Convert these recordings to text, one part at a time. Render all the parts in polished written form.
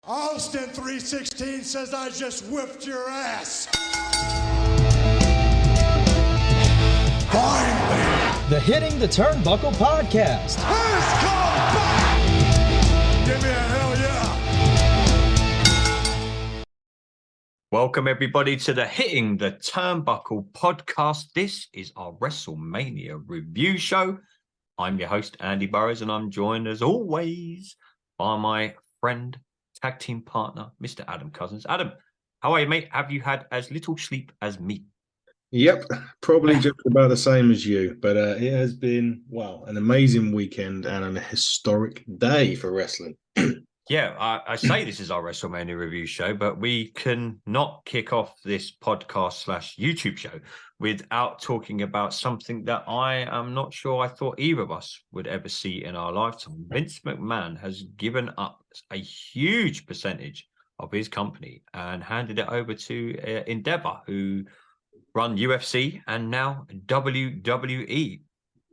Austin 316 says I just whipped your ass. Finally. The Hitting the Turnbuckle Podcast. Who's come back? Give me a hell yeah. Welcome everybody to the Hitting the Turnbuckle Podcast. This is our Wrestlemania review show. I'm your host, Andy Burrows, and I'm joined as always by my friend, tag team partner, Mr. Adam Cousins. Adam, how are you, mate? Have you had as little sleep as me? Yep, probably just about the same as you, but it has been, wow, an amazing weekend and a historic day for wrestling. Yeah, I say this is our WrestleMania review show, but we can not kick off this podcast / YouTube show without talking about something that I am not sure I thought either of us would ever see in our lifetime. Vince McMahon has given up a huge percentage of his company and handed it over to Endeavor, who run UFC and now WWE.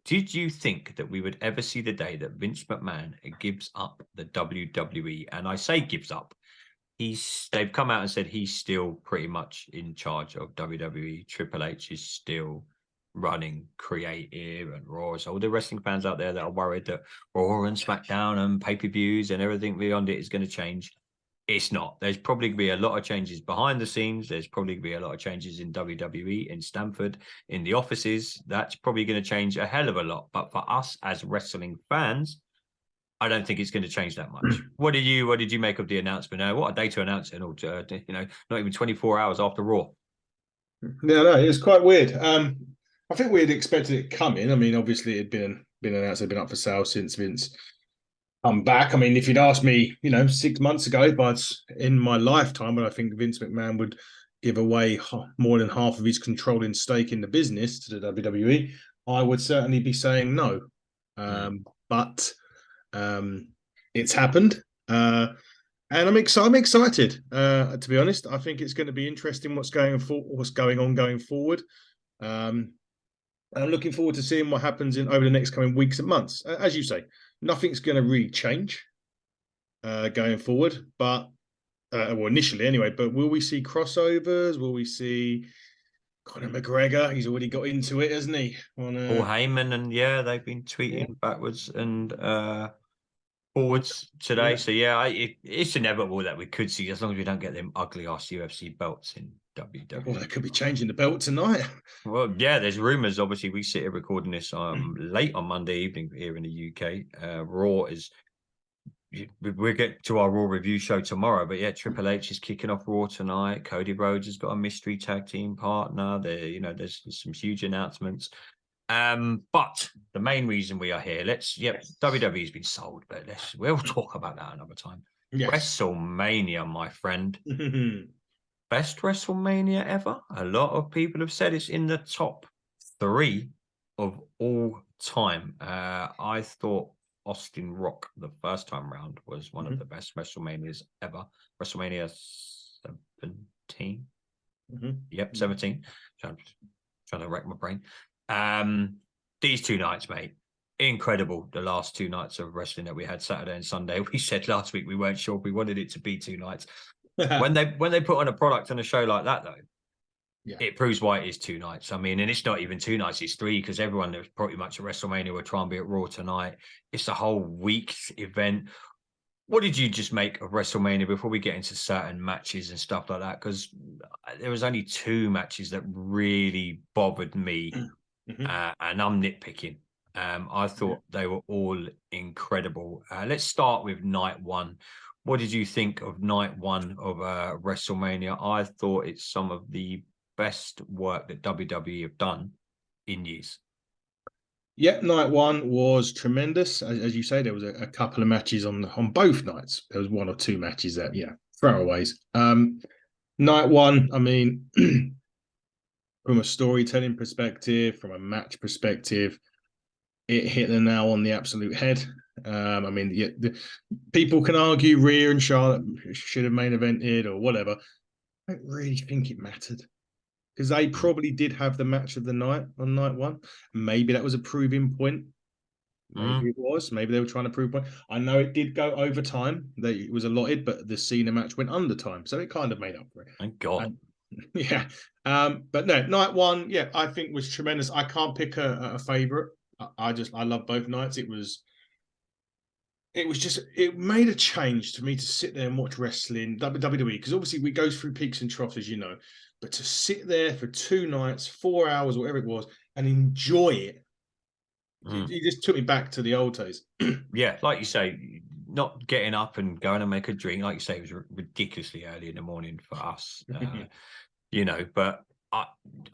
Did you think that we would ever see the day that Vince McMahon gives up the WWE? And I say gives up. They've come out and said he's still pretty much in charge of WWE. Triple H is still running creative and Raw. So all the wrestling fans out there that are worried that Raw and SmackDown and pay-per-views and everything beyond it is going to change. It's not. There's probably going to be a lot of changes behind the scenes. There's probably going to be a lot of changes in WWE, in Stamford, in the offices. That's probably going to change a hell of a lot. But for us as wrestling fans, I don't think it's going to change that much. What did you make of the announcement? What a day to announce it, or not even 24 hours after Raw. No, it was quite weird. I think we had expected it coming. I mean, obviously it had been announced, it had been up for sale since Vince come back. I mean, if you'd asked me, 6 months ago, but in my lifetime, but I think Vince McMahon would give away more than half of his controlling stake in the business to the WWE, I would certainly be saying no. But it's happened, and I'm excited. To be honest, I think it's going to be interesting what's going on going forward. And I'm looking forward to seeing what happens over the next coming weeks and months. As you say, nothing's going to really change going forward, but initially anyway. But will we see crossovers? Will we see Conor McGregor? He's already got into it, hasn't he? Paul Heyman, and they've been tweeting backwards and forwards today. Yeah. So it's inevitable that we could see, as long as we don't get them ugly ass UFC belts in WWE. Well, they could be changing the belt tonight. Well, yeah, there's rumours. Obviously, we sit here recording this late on Monday evening here in the UK. Raw is. We'll get to our Raw review show tomorrow, but yeah, Triple H is kicking off Raw tonight. Cody Rhodes has got a mystery tag team partner. There's some huge announcements. But the main reason we are here, WWE's been sold, but we'll talk about that another time. Yes. WrestleMania, my friend. Best WrestleMania ever. A lot of people have said it's in the top 3 of all time. I thought Austin Rock the first time round was one of the best WrestleManias ever. WrestleMania 17. Yep, 17. Trying to wreck my brain. These 2 nights, mate, incredible. The last 2 nights of wrestling that we had, Saturday and Sunday. We said last week we weren't sure if we wanted it to be 2 nights. When they put on a product on a show like that, though, it proves why it is 2 nights. I mean, and it's not even 2 nights, it's 3, because everyone that's pretty much at WrestleMania will try and be at Raw tonight. It's a whole week's event. What did you just make of WrestleMania before we get into certain matches and stuff like that? Because there was only 2 matches that really bothered me, and I'm nitpicking. I thought they were all incredible. Let's start with night 1. What did you think of night 1 of WrestleMania? I thought it's some of the best work that WWE have done in years. Yeah, night 1 was tremendous. As you say, there was a couple of matches on both nights. There was 1 or 2 matches that, throwaways. Night 1, I mean, from a storytelling perspective, from a match perspective, it hit the nail on the absolute head. I mean, the people can argue Rhea and Charlotte should have main evented or whatever. I don't really think it mattered, because they probably did have the match of the night on night 1. Maybe that was a proving point. Maybe it was. Maybe they were trying to prove point. I know it did go over time. That it was allotted, but the Cena match went under time, so it kind of made up for it. Thank God. And, yeah. But no, night one, yeah, I think was tremendous. I can't pick a favorite. I love both nights. It made a change to me to sit there and watch wrestling WWE, because obviously we go through peaks and troughs, as you know, but to sit there for 2 nights, 4 hours, whatever it was, and enjoy it, it just took me back to the old days. Yeah, like you say, not getting up and going and make a drink, like you say, it was ridiculously early in the morning for us, but I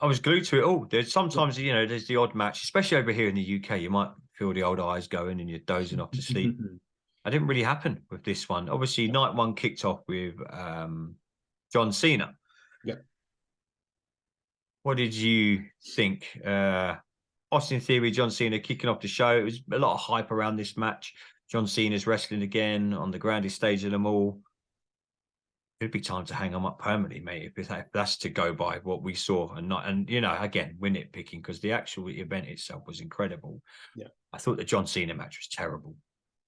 was glued to it all. There's sometimes, there's the odd match, especially over here in the UK, you might feel the old eyes going and you're dozing off to sleep. That didn't really happen with this one. Obviously, night one kicked off with John Cena. Yeah. What did you think? Austin Theory, John Cena kicking off the show. It was a lot of hype around this match. John Cena's wrestling again on the grandest stage of them all. It'd be time to hang them up permanently, mate, if that's to go by what we saw. And again, we're nitpicking because the actual event itself was incredible. Yeah. I thought the John Cena match was terrible.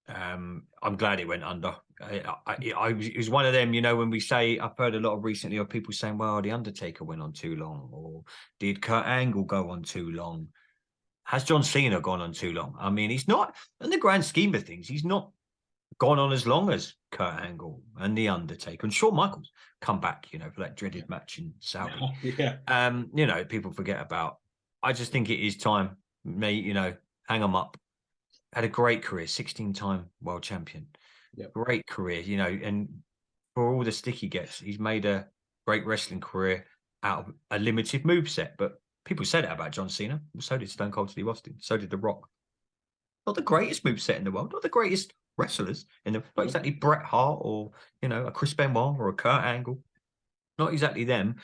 I'm glad it went under. It was one of them, when we say, I've heard a lot of recently of people saying, well, The Undertaker went on too long, or did Kurt Angle go on too long? Has John Cena gone on too long? I mean, he's not, in the grand scheme of things, he's not gone on as long as Kurt Angle and The Undertaker and Shawn Michaels come back, for that dreaded match in Saudi. Yeah. People forget about. I just think it is time, mate, hang them up. Had a great career, 16-time world champion. Yep. Great career, and for all the stick he gets, he's made a great wrestling career out of a limited moveset. But people said it about John Cena. So did Stone Cold Steve Austin. So did The Rock. Not the greatest moveset in the world. Not the greatest wrestlers not exactly Bret Hart or, a Chris Benoit or a Kurt Angle. Not exactly them.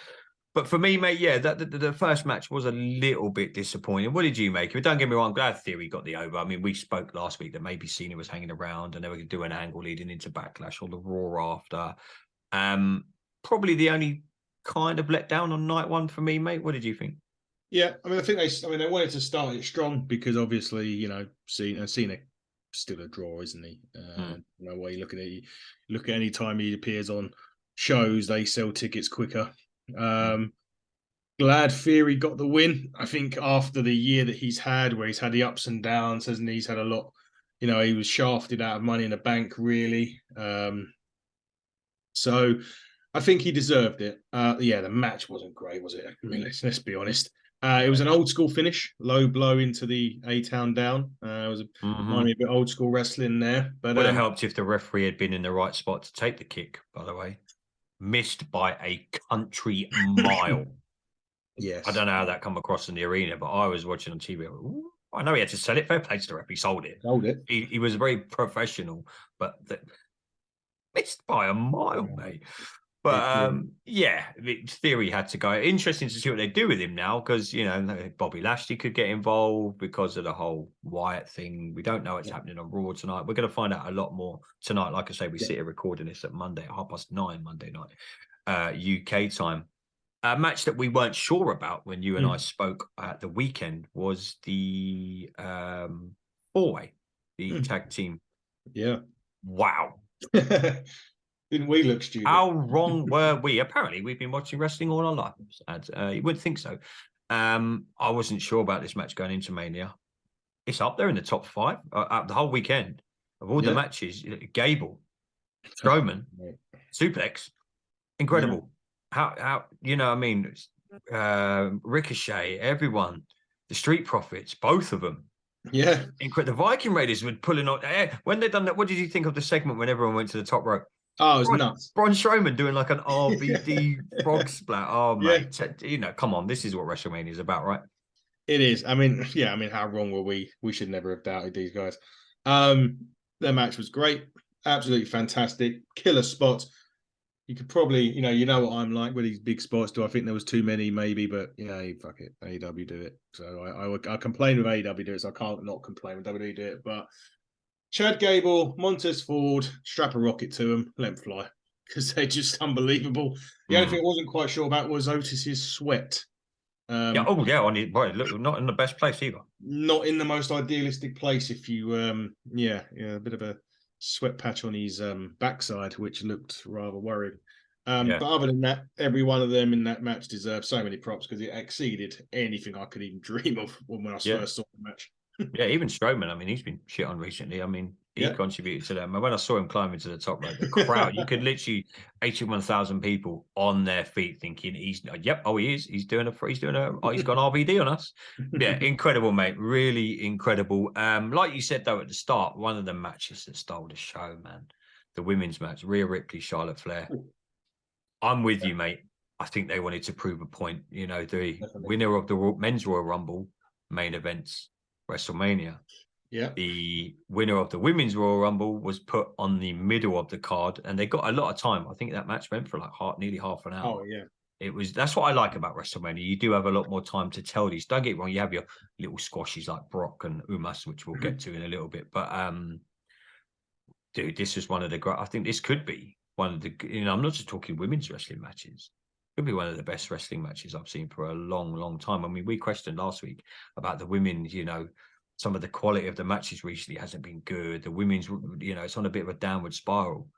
But for me, mate, yeah, the first match was a little bit disappointing. What did you make of it? Don't get me wrong, I'm glad Theory got the over. I mean, we spoke last week that maybe Cena was hanging around and they were going to do an angle leading into Backlash or the Raw after. Probably the only kind of let down on night one for me, mate. What did you think? Yeah, I mean, they wanted to start it strong because obviously, Cena still a draw, isn't he? No way you look at it. Look at any time he appears on shows, they sell tickets quicker. Glad Theory got the win. I think after the year that he's had, where he's had the ups and downs, hasn't he? He's had a lot. He was shafted out of Money in the Bank, really. So I think he deserved it. The match wasn't great, was it? I mean, let's be honest. It was an old school finish, low blow into the A-Town down. It was reminded me a bit old school wrestling there. But would have helped if the referee had been in the right spot to take the kick, by the way. Missed by a country mile. Yes. I don't know how that come across in the arena, but I was watching on TV. I know he had to sell it. Fair play to the ref. He sold it. He was very professional, but missed by a mile, mate. But Theory had to go. Interesting to see what they do with him now, because Bobby Lashley could get involved because of the whole Wyatt thing. We don't know what's happening on Raw tonight. We're going to find out a lot more tonight. Like I say, we sit here recording this at Monday at 9:30 Monday night, UK time. A match that we weren't sure about when you and I spoke at the weekend was the four-way, the tag team. Yeah. Wow. Didn't we look stupid? How wrong were we? Apparently, we've been watching wrestling all our lives. You wouldn't think so. I wasn't sure about this match going into Mania. It's up there in the top 5 the whole weekend of all the matches. Gable, Strowman, suplex, incredible. How Ricochet, everyone, the Street Profits, both of them. Yeah, the Viking Raiders were pulling on. When they done that, what did you think of the segment when everyone went to the top rope? Oh, it was nuts. Braun Strowman doing like an RVD frog splat. Oh, mate. Come on. This is what WrestleMania is about, right? It is. I mean, how wrong were we? We should never have doubted these guys. Their match was great. Absolutely fantastic. Killer spots. You could probably, you know what I'm like with these big spots. Do I think there was too many? Maybe, but fuck it. AEW do it. So I complain with AEW do it, so I can't not complain with WWE do it. But Chad Gable, Montez Ford, strap a rocket to them, let them fly, because they're just unbelievable. The only thing I wasn't quite sure about was Otis's sweat. Yeah. Oh, yeah. On it, right. Look, not in the best place either. Not in the most idealistic place. If you, a bit of a sweat patch on his backside, which looked rather worrying. Yeah. But other than that, every one of them in that match deserved so many props because it exceeded anything I could even dream of when I first saw the match. Yeah, even Strowman. I mean, he's been shit on recently. I mean, he contributed to that. When I saw him climbing to the top rope, the crowd, you could literally 81,000 people on their feet thinking he's he's gone RVD on us. Yeah, incredible, mate. Really incredible. Like you said though at the start, one of the matches that stole the show, man. The women's match, Rhea Ripley, Charlotte Flair. I'm with you, mate. I think they wanted to prove a point. You know, the winner of the men's Royal Rumble main events, WrestleMania. Yeah. The winner of the women's Royal Rumble was put on the middle of the card, and they got a lot of time. I think that match went for nearly half an hour. Oh yeah. That's what I like about WrestleMania. You do have a lot more time to tell these. Don't get it wrong. You have your little squashes like Brock and Umas, which we'll get to in a little bit. But dude, this is one of the great. I think this could be one of the. I'm not just talking women's wrestling matches. It could be one of the best wrestling matches I've seen for a long, long time. I mean, we questioned last week about the women. Some of the quality of the matches recently hasn't been good. The women's, it's on a bit of a downward spiral.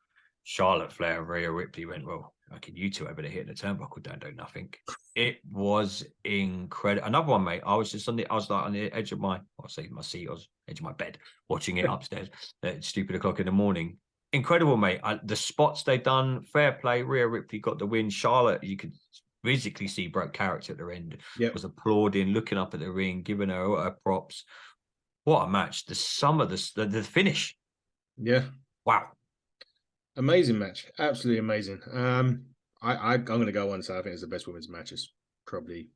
Charlotte Flair and Rhea Ripley went, well, okay, you two over there hitting the turnbuckle don't do nothing. It was incredible. Another one, mate. I was on the edge of my seat. I was edge of my bed watching it upstairs at stupid o'clock in the morning. Incredible, mate. The spots they done, fair play. Rhea Ripley got the win. Charlotte, you could physically see broke character at the end. Was applauding, looking up at the ring, giving her props. What a match. The finish. Yeah. Wow. Amazing match. Absolutely amazing. I'm going to go on and say I think it's the best women's matches probably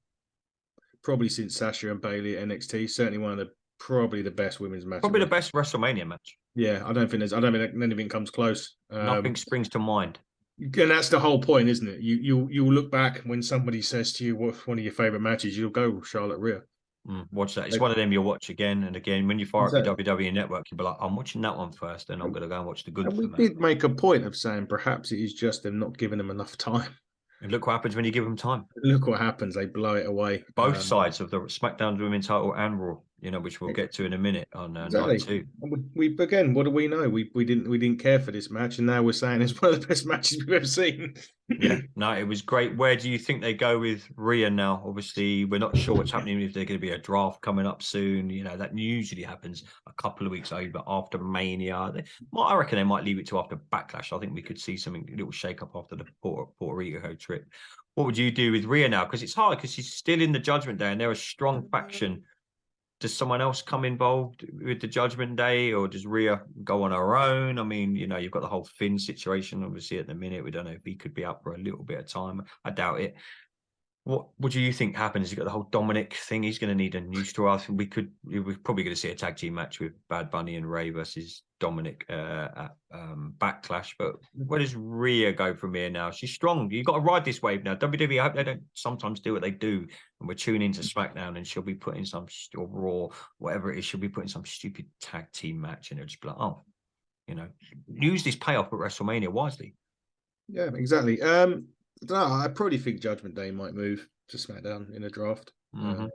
since Sasha and Bayley at NXT. Certainly one of the best women's matches. Probably the best WrestleMania match. Yeah, I don't think anything comes close. Nothing springs to mind. And that's the whole point, isn't it? You look back when somebody says to you what's one of your favorite matches, you'll go Charlotte Rhea. Watch that. It's one of them you'll watch again and again. When you fire up your WWE network, you'll be like, I'm watching that one first, and I'm going to go and watch the good. And we did make a point of saying perhaps it is just them not giving them enough time. And look what happens when you give them time. Look what happens. They blow it away. Both sides of the SmackDown Women's title and Raw, which we'll get to in a minute on night two. We again, what do we know? We didn't care for this match, and now we're saying it's one of the best matches we've ever seen. Yeah, no, it was great. Where do you think they go with Rhea now? Obviously, we're not sure what's happening, if there's going to be a draft coming up soon. That usually happens a couple of weeks over after Mania. I reckon they might leave it to after Backlash. I think we could see something, a little shake up after the Puerto Rico trip. What would you do with Rhea now? Because it's hard because she's still in the Judgment Day and they're a strong faction. Does someone else come involved with the Judgment Day, or does Rhea go on her own? I mean, you've got the whole Finn situation, obviously, at the minute. We don't know if he could be up for a little bit of time. I doubt it. What do you think happens? You've got the whole Dominic thing. He's going to need a new story. I think we're probably going to see a tag team match with Bad Bunny and Ray versus Dominic at Backlash. But where does Rhea go from here now? She's strong. You've got to ride this wave now. WWE, I hope they don't sometimes do what they do. And we're tuning into SmackDown and she'll be putting or Raw, whatever it is, she'll be putting some stupid tag team match and it'll just be like, use this payoff at WrestleMania wisely. Yeah, exactly. I probably think Judgment Day might move to SmackDown in a draft. Mm-hmm.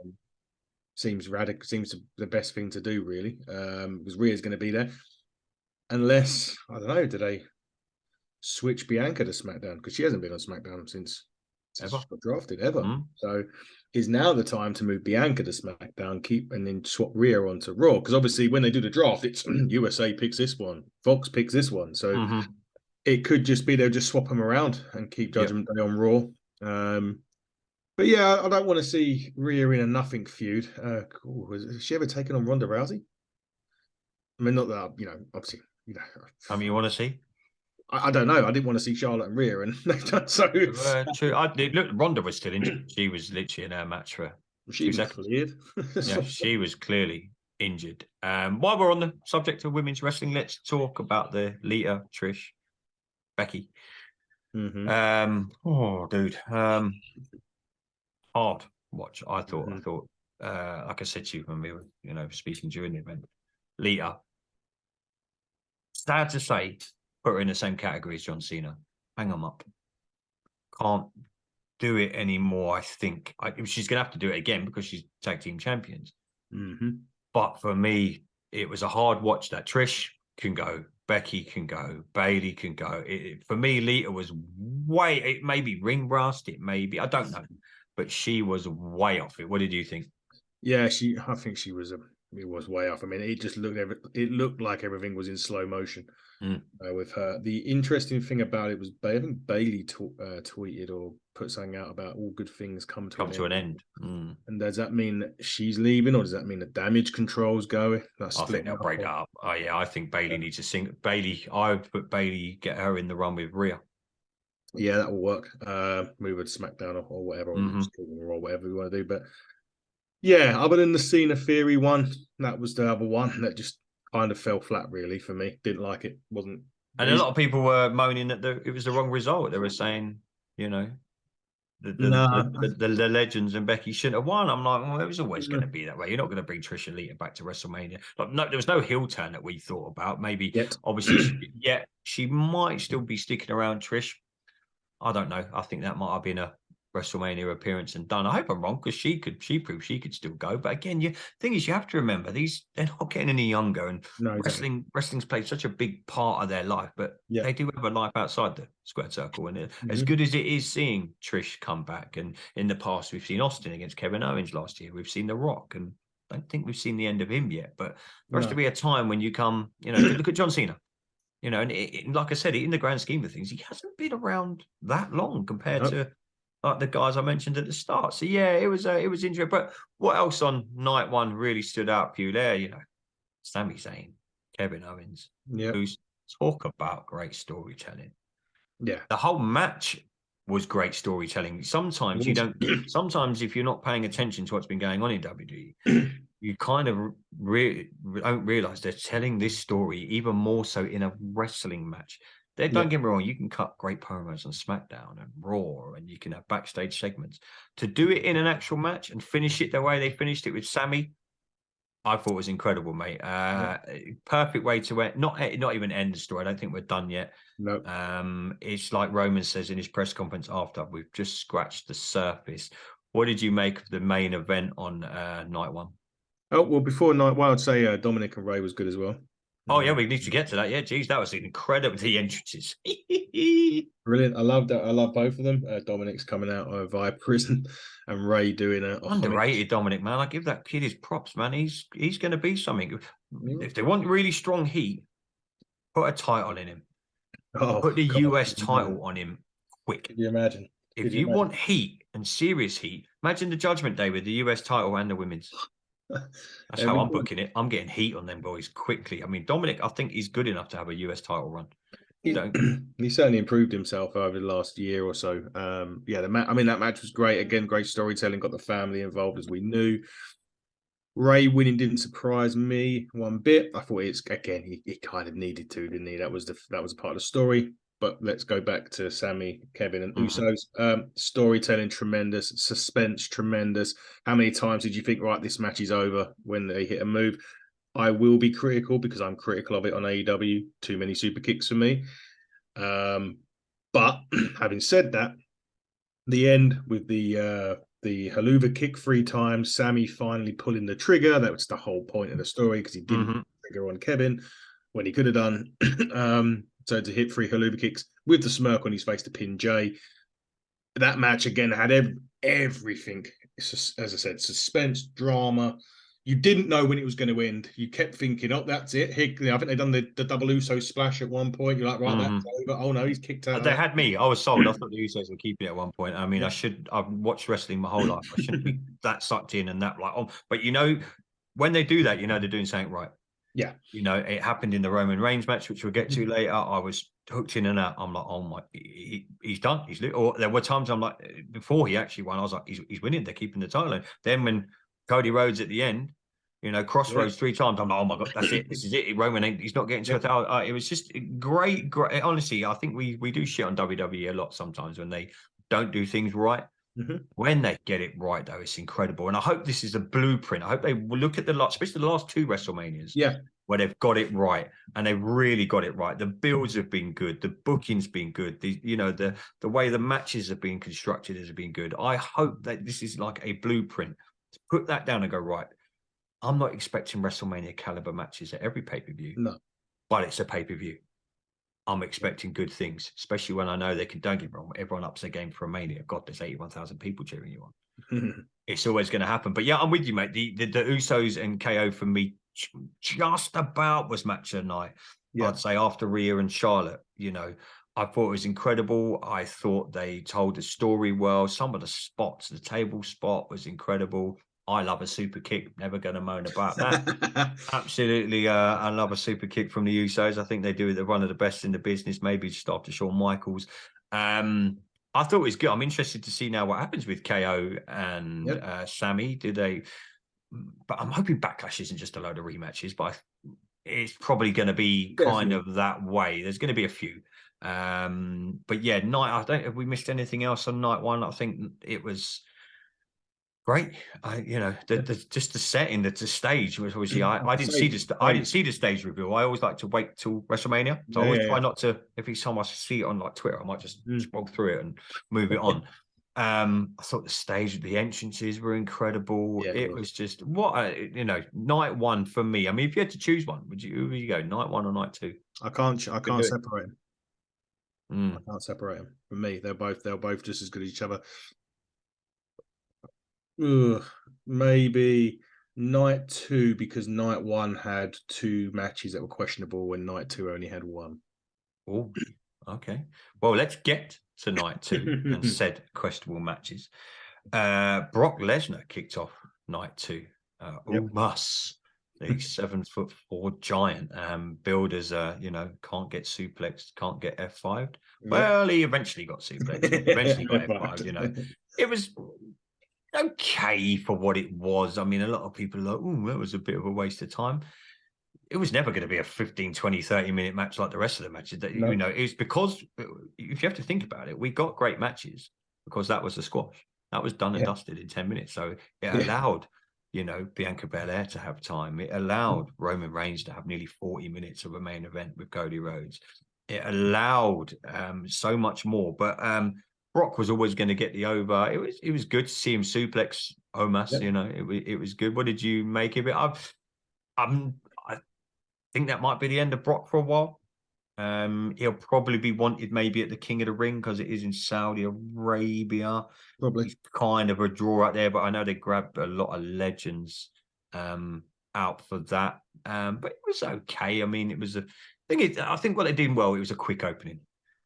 Seems radical. Seems the best thing to do, really, because Rhea's going to be there. Unless, I don't know, do they switch Bianca to SmackDown? Because she hasn't been on SmackDown since she got drafted ever. Mm-hmm. So is now the time to move Bianca to SmackDown, and then swap Rhea onto Raw? Because obviously when they do the draft, it's USA picks this one, Fox picks this one. So it could just be they'll just swap them around and keep Judgment Day on Raw. But yeah, I don't want to see Rhea in a nothing feud. Has she ever taken on Ronda Rousey? I mean, not that, obviously, I mean, you want to see? I don't know. I didn't want to see Charlotte and Rhea, and they've done so. True. Look, Ronda was still injured. She was literally in her match for 2 seconds. Yeah, she was clearly injured. While we're on the subject of women's wrestling, let's talk about the Lita, Trish, Becky. Mm-hmm. Dude. Hard watch. I thought, like I said to you when we were, speaking during the event, Lita. Sad to say, put her in the same category as John Cena. Hang them up. do it anymore. I think she's going to have to do it again because she's tag team champions. Mm-hmm. But for me, it was a hard watch. That Trish can go, Becky can go, Bailey can go. For me, Lita was it may be ring rust, it may be, I don't know, but she was way off it. What did you think? Yeah, I think she was it was way off. I mean, it looked like everything was in slow motion with her. The interesting thing about it was, I think Bailey tweeted or put something out about all good things come to an end. And does that mean that she's leaving, or does that mean the damage control's going? I think they'll break that up. Oh yeah, I think Bailey needs to sing. Bailey, I would put Bailey, get her in the run with Rhea. Yeah, that will work. Move her to SmackDown or whatever, or whatever we want to do. But yeah, other than the Cena Theory one, that was the other one that just kind of fell flat, really, for me. Didn't like it. Wasn't. And a lot of people were moaning that it was the wrong result. They were saying, the legends and Becky shouldn't have won. I'm like, well, it was always going to be that way. You're not going to bring Trish and Lita back to WrestleMania. Like, no, there was no heel turn that we thought about. Maybe, obviously, she might still be sticking around Trish. I don't know. I think that might have been a WrestleMania appearance and done. I hope I'm wrong because she proved she could still go. But again, thing is, you have to remember they're not getting any younger, and wrestling's played such a big part of their life. But they do have a life outside the squared circle, and as good as it is seeing Trish come back, and in the past we've seen Austin against Kevin Owens last year, we've seen The Rock, and I don't think we've seen the end of him yet. But there has to be a time when you come, look at John Cena. And like I said, in the grand scheme of things, he hasn't been around that long compared to like the guys I mentioned at the start. So yeah, it was interesting. But what else on night one really stood out for you there? Sami Zayn, Kevin Owens, who's talk about great storytelling. Yeah, the whole match was great storytelling. Sometimes you don't. Sometimes if you're not paying attention to what's been going on in WWE, you kind of don't realize they're telling this story even more so in a wrestling match. Don't get me wrong, you can cut great promos on SmackDown and Raw, and you can have backstage segments. To do it in an actual match and finish it the way they finished it with Sami, I thought was incredible, mate. Perfect way to end, not even end the story. I don't think we're done yet. No. It's like Roman says in his press conference after, we've just scratched the surface. What did you make of the main event on night one? Oh, well, before night one, I'd say Dominic and Ray was good as well. Oh, yeah, we need to get to that. Yeah, geez, that was incredible. The entrances. Brilliant. I love that. I love both of them. Dominic's coming out via prison and Ray doing a underrated Dominic, man. I give that kid his props, man. He's going to be something. If they want really strong heat, put a title in him. Put the US title on him quick. Can you imagine? If you want heat and serious heat, imagine the Judgment Day with the US title and the women's. That's how I'm booking it. I'm getting heat on them boys quickly. I mean, Dominic, I think he's good enough to have a US title run. He certainly improved himself over the last year or so. That match was great. Again, great storytelling. Got the family involved as we knew. Ray winning didn't surprise me one bit. I thought he kind of needed to, didn't he? That was a part of the story. But let's go back to Sami, Kevin, and Usos. Storytelling tremendous, suspense tremendous. How many times did you think, right, this match is over when they hit a move? I will be critical because I'm critical of it on AEW. Too many super kicks for me. But having said that, the end with the haluva kick 3 times, Sami finally pulling the trigger. That was the whole point of the story because he didn't trigger on Kevin when he could have done. So to hit 3 haluva kicks with the smirk on his face to pin Jay. That match again had everything. As I said, suspense, drama. You didn't know when it was going to end. You kept thinking, "Oh, that's it." I think they've done the double Uso splash at one point. You're like, "Right, that's over." Oh no, he's kicked out. They had me. I was sold. I thought the Usos were keeping it at one point. I mean, I've watched wrestling my whole life. I shouldn't be that sucked in and that like. Oh, but when they do that, they're doing something right. Yeah. It happened in the Roman Reigns match, which we'll get to later. I was hooked in and out. I'm like, oh my, he's done. Or there were times I'm like, before he actually won, I was like, he's winning. They're keeping the title. And then when Cody Rhodes at the end, crossroads 3 times, I'm like, oh my God, that's it. This is it. Roman, he's not getting to it. It was just great. Honestly, I think we do shit on WWE a lot sometimes when they don't do things right. When they get it right, though, it's incredible. And I hope this is a blueprint. I hope they will look at especially the last 2 WrestleManias. Yeah. where they've got it right, and they've really got it right. The builds have been good, the booking's been good, the way the matches have been constructed has been good. I hope that this is like a blueprint to put that down and go, right, I'm not expecting WrestleMania caliber matches at every pay-per-view, No, but it's a pay-per-view. I'm expecting good things, especially when I know they can. Don't get me wrong, everyone ups their game for a Mania. God, there's 81,000 people cheering you on. It's always going to happen. But yeah, I'm with you, mate. The Usos and KO for me just about was match of the night. Yeah. I'd say after Rhea and Charlotte. I thought it was incredible. I thought they told the story well. Some of the spots, the table spot was incredible. I love a super kick. Never going to moan about that. Absolutely, I love a super kick from the Usos. I think they do it. They're one of the best in the business, maybe just after Shawn Michaels. I thought it was good. I'm interested to see now what happens with KO and Sammy. But I'm hoping Backlash isn't just a load of rematches, but it's probably going to be kind of that way. There's going to be a few. But yeah, have we missed anything else on night one? I think it was great. Just the setting, the stage was obviously. I didn't see the stage reveal. I always like to wait till WrestleMania. So I always try not to. Every time I see it on like Twitter, I might just scroll through it and move it on. I thought the stage, the entrances were incredible. Yeah, it was just night one for me. I mean, if you had to choose one, who would you go, night one or night two? I can't separate them. I can't separate them. For me, they're both just as good as each other. Maybe night two, because night one had two matches that were questionable when night two only had one. Oh, okay. Well, let's get to night two and said questionable matches. Brock Lesnar kicked off night two. Umas, the 7'4" giant, billed as can't get suplexed, can't get F5'd. Well, he eventually got suplexed, eventually got F5'd. It was okay for what it was. I mean, a lot of people are like, oh, that was a bit of a waste of time. It was never going to be a 15, 20, 30-minute match like the rest of the matches. It's because, if you have to think about it, we got great matches because that was the squash. That was done and dusted in 10 minutes. So it allowed, Bianca Belair to have time. It allowed Roman Reigns to have nearly 40 minutes of a main event with Cody Rhodes. It allowed so much more. But Brock was always going to get the over. It was good to see him suplex Omos. It was good. What did you make of it? I think that might be the end of Brock for a while. He'll probably be wanted maybe at the King of the Ring because it is in Saudi Arabia. Probably. He's kind of a draw out there, but I know they grabbed a lot of legends out for that. But it was okay. I mean, I think what they did well, it was a quick opening.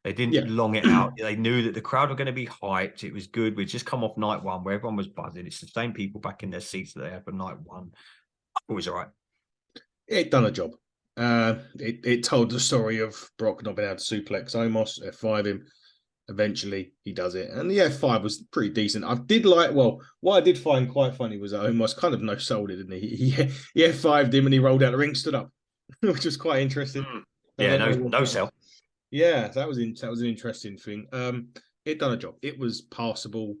They didn't long it out. They knew that the crowd were going to be hyped. It was good. We'd just come off night one where everyone was buzzing. It's the same people back in their seats that they had for night one. It was all right. It done a job. It told the story of Brock not being able to suplex Omos, F5 him. Eventually, he does it. And the F5 was pretty decent. What I did find quite funny was that Omos kind of no-sold it, didn't he? He F5'd him and he rolled out the ring, stood up, which was quite interesting. Yeah, no sell. Yeah, that was an interesting thing. It done a job. It was passable,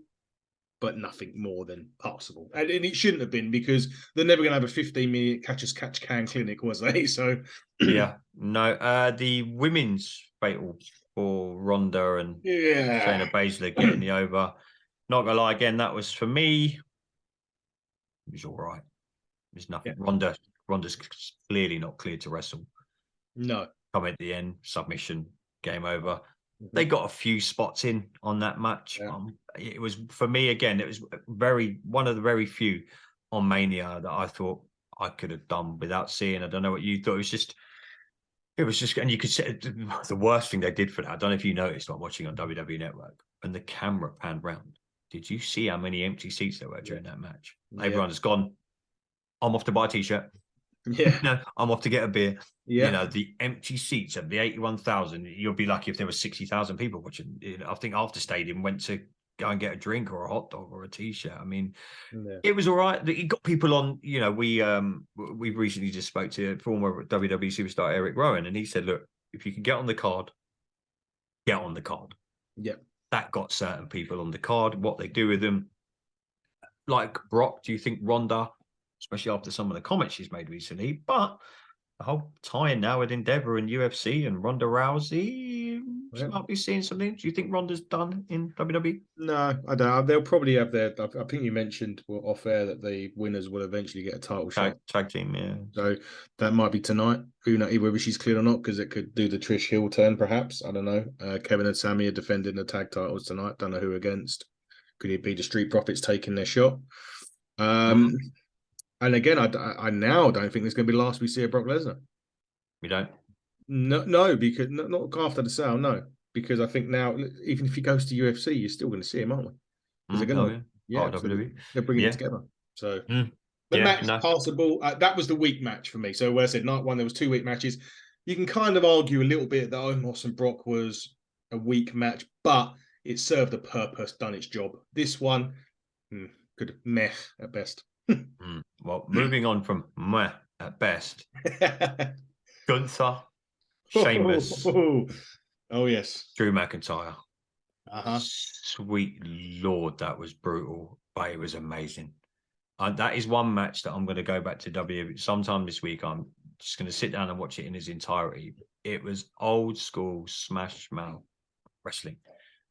but nothing more than passable. And it shouldn't have been, because they're never going to have a 15-minute catch-as-catch-can clinic, was they? So yeah, no. The women's fatal for Ronda and Shayna Baszler getting the over. Not gonna lie, again, that was for me. It was all right. There's nothing. Yeah. Ronda's clearly not cleared to wrestle. No. Come at the end, submission, game over. They got a few spots in on that match. Yeah. It was, for me, again, it was one of the very few on Mania that I thought I could have done without seeing. I don't know what you thought. It was just, and you could say the worst thing they did for that. I don't know if you noticed while watching on WWE Network, and the camera panned round. Did you see how many empty seats there were during that match? Yeah. Everyone has gone, I'm off to buy a t-shirt. Yeah. No, I'm off to get a beer. Yeah. The empty seats of the 81,000, you'll be lucky if there were 60,000 people watching. I think after stadium went to go and get a drink or a hot dog or a t-shirt. I mean, It was all right. It got people on. We recently just spoke to former WWE superstar Eric Rowan, and he said, look, if you can get on the card, get on the card. Yeah. That got certain people on the card. What they do with them, like Brock, do you think Ronda, especially after some of the comments she's made recently, but the whole tie now with Endeavor and UFC and Ronda Rousey. Yeah. Might be seeing something. Do you think Ronda's done in WWE? No, I don't. They'll probably have their. I think you mentioned off air that the winners will eventually get a title shot. Tag team, yeah. So that might be tonight. Who knows whether she's cleared or not, because it could do the Trish Hill turn, perhaps. I don't know. Kevin and Sammy are defending the tag titles tonight. Don't know who against. Could it be the Street Profits taking their shot? And again, I now don't think there's going to be the last we see of Brock Lesnar. We don't. No, because not after the sale. No, because I think now, even if he goes to UFC, you're still going to see him, aren't we? Because they're going to, so they're bringing it together. So the match passable. That was the weak match for me. So where I said night one, there was 2 weak matches. You can kind of argue a little bit that Omos and Brock was a weak match, but it served a purpose, done its job. This one could meh at best. Well, moving on from meh at best, Gunther, Sheamus, oh yes, Drew McIntyre. Uh-huh. Sweet Lord, that was brutal, but it was amazing. That is one match that I'm going to go back to WWE sometime this week. I'm just going to sit down and watch it in its entirety. It was old school smash mouth wrestling,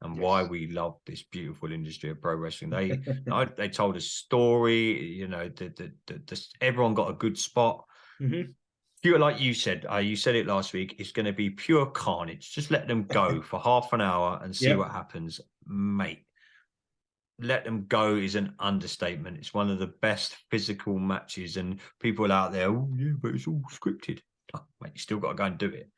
and why we love this beautiful industry of pro wrestling. They told a story. You know, everyone got a good spot. Pure, like you said it last week. It's going to be pure carnage. Just let them go for half an hour and see what happens, mate. Let them go is an understatement. It's one of the best physical matches, and people out there, oh yeah, but it's all scripted. Oh, mate, you still got to go and do it.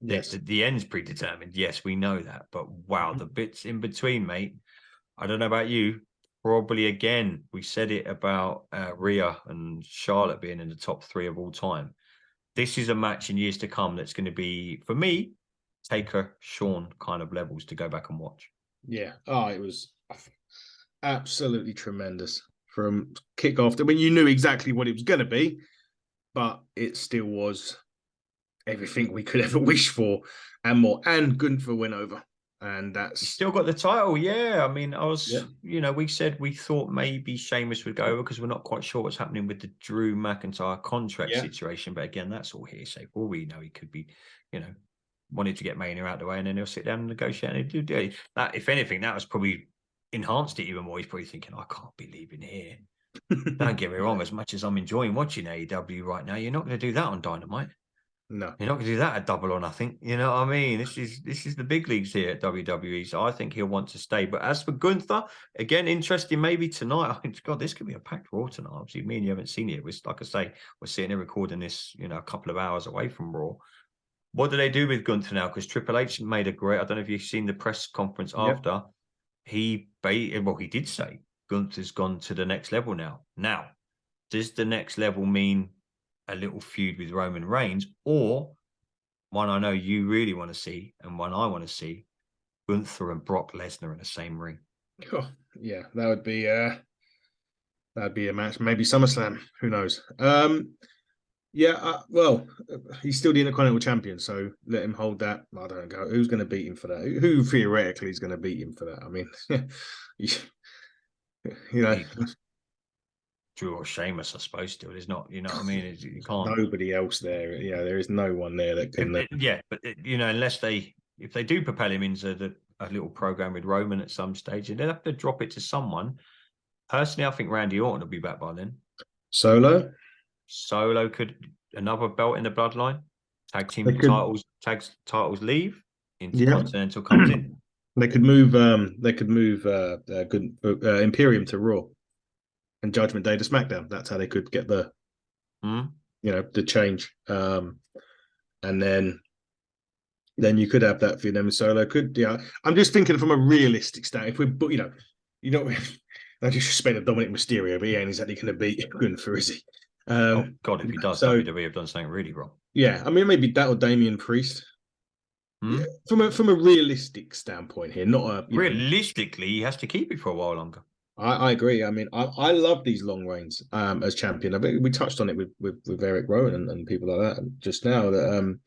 Yes, the end's predetermined. Yes, we know that, but wow, the bits in between, mate. I don't know about you. Probably again, we said it about Rhea and Charlotte being in the top 3 of all time. This is a match in years to come that's going to be, for me, Taker, Shawn kind of levels to go back and watch. Yeah. Oh, it was absolutely tremendous from kickoff. I mean, you knew exactly what it was going to be, but it still was everything we could ever wish for and more. And Gunther went over. And that's still got the title. Yeah. I mean, we said we thought maybe Sheamus would go over because we're not quite sure what's happening with the Drew McIntyre contract situation. But again, that's all hearsay. For all we know, he could be, wanted to get Mania out of the way and then he'll sit down and negotiate. And do that. If anything, that was probably enhanced it even more. He's probably thinking, I can't be leaving here. Don't get me wrong. As much as I'm enjoying watching AEW right now, you're not going to do that on Dynamite. No, you're not going to do that at Double or Nothing. You know what I mean? This is the big leagues here at WWE. So I think he'll want to stay. But as for Gunther, again, interesting. Maybe tonight. I think, God, this could be a packed Raw tonight. Obviously, me and you haven't seen it. Like I say, we're sitting here recording this, a couple of hours away from Raw. What do they do with Gunther now? Because Triple H made a great. I don't know if you've seen the press conference after. He did say Gunther's gone to the next level now. Now, does the next level mean a little feud with Roman Reigns, or one I know you really want to see and one I want to see, Gunther and Brock Lesnar in the same ring? Oh, yeah, that'd be a match. Maybe SummerSlam. Who knows? Well, he's still the Intercontinental Champion, so let him hold that. I don't know who's going to beat him for that. Who theoretically is going to beat him for that? I mean, Drew or Sheamus, I suppose. Still, there's not. You know what I mean? You can't. Nobody else there. Yeah, there is no one there that can. Unless if they do propel him into a little program with Roman at some stage, they'll have to drop it to someone. Personally, I think Randy Orton will be back by then. Solo could another belt in the bloodline. Tag team titles leave. Intercontinental comes in. They could move. Imperium to Raw. And Judgment Day to SmackDown. That's how they could get the, the change. And then you could have that for them. Solo could, I'm just thinking from a realistic standpoint. If we, no disrespect of Dominic Mysterio, but he ain't exactly going to beat Gunther, is he? Oh God, if he does, WWE have done something really wrong. Yeah, I mean maybe that or Damian Priest. Yeah, from a realistic standpoint here, not a realistically, he has to keep it for a while longer. I agree. I mean, I love these long reigns as champion. I think we touched on it with Eric Rowan and people like that just now. That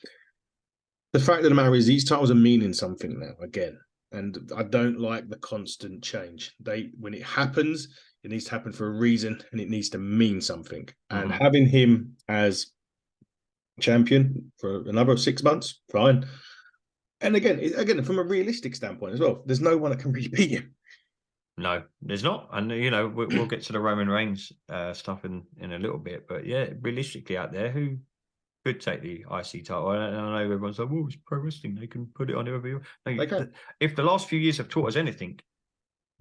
the fact of the matter is these titles are meaning something now again, and I don't like the constant change. When it happens, it needs to happen for a reason, and it needs to mean something. And having him as champion for another 6 months, fine. And again, from a realistic standpoint as well, there's no one that can really beat him. No, there's not, and we'll get to the Roman Reigns stuff in a little bit, but yeah, realistically out there, who could take the IC title? I know everyone's like, "Oh, it's pro wrestling; they can put it on whoever." They can. If the last few years have taught us anything,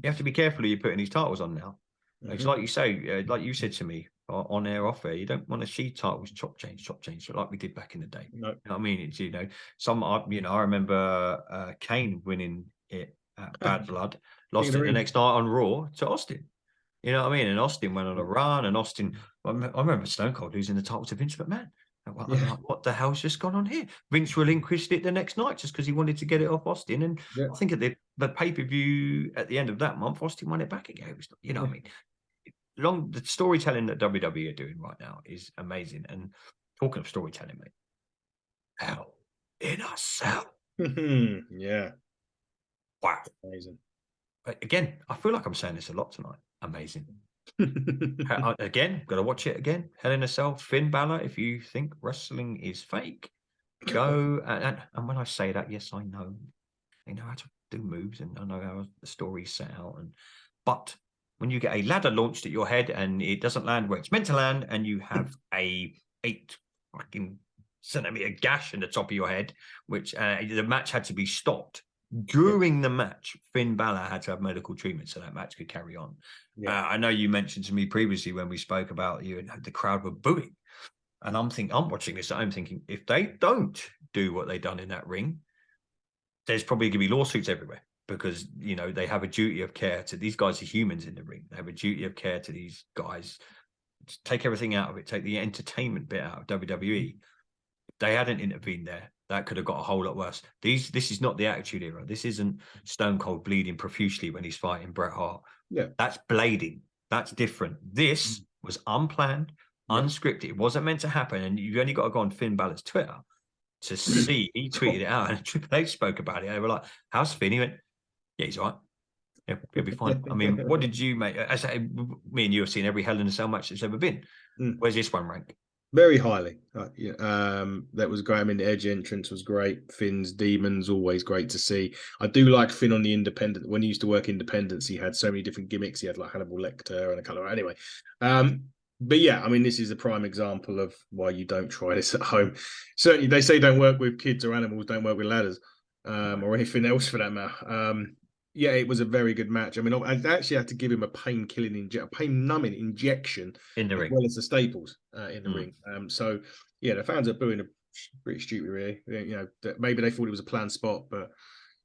you have to be careful who you're putting these titles on now. It's like you say, like you said to me on air, off air, you don't want to see titles chop change, like we did back in the day. No. You know what I mean? It's I remember Kane winning it at Bad Blood, lost it the next night on Raw to Austin. You know what I mean? And Austin went on a run, and Austin, I remember Stone Cold losing the title to Vince McMahon. I'm like, what the hell's just gone on here? Vince relinquished it the next night just because he wanted to get it off Austin. And I think at the pay-per-view at the end of that month, Austin won it back again. It was, what I mean? The storytelling that WWE are doing right now is amazing. And talking of storytelling, mate, Hell in a Cell. Yeah. Wow. Amazing. Again, I feel like I'm saying this a lot tonight. Amazing. Again, got to watch it again. Hell in a Cell, Finn Balor. If you think wrestling is fake, go. And when I say that, yes, I know. I know how to do moves, and I know how the story's set out. But when you get a ladder launched at your head and it doesn't land where it's meant to land, and you have a 8 fucking centimeter gash in the top of your head, which the match had to be stopped. During the match, Finn Balor had to have medical treatment so that match could carry on. I know you mentioned to me previously when we spoke about you and the crowd were booing. And I'm watching this, I'm thinking, if they don't do what they done in that ring, there's probably going to be lawsuits everywhere, because, they have a duty of care to these guys are humans in the ring. They have a duty of care to these guys. Take everything out of it, take the entertainment bit out of WWE. If they hadn't intervened there, that could have got a whole lot worse. This is not the Attitude Era. This isn't Stone Cold bleeding profusely when he's fighting Bret Hart. Yeah. That's blading. That's different. This was unplanned, unscripted. It wasn't meant to happen. And you've only got to go on Finn Balor's Twitter to see. He tweeted it out, and Triple H spoke about it. They were like, "How's Finn?" He went, "Yeah, he's all right. Yeah, he'll be fine." I mean, what did you make? As me and you have seen every Hell in a Cell match that's ever been. Where's this one rank? Very highly. That was great. I mean, the Edge entrance was great. Finn's Demons, always great to see. I do like Finn on the Independent. When he used to work Independence, he had so many different gimmicks. He had like Hannibal Lecter and a color. Anyway, but yeah, I mean, this is a prime example of why you don't try this at home. Certainly, they say don't work with kids or animals, don't work with ladders, or anything else for that matter. Yeah, it was a very good match. I mean, I actually had to give him a pain-numbing injection in the ring, as well as the staples in the ring. So yeah, the fans are booing are pretty stupid, really. Maybe they thought it was a planned spot, but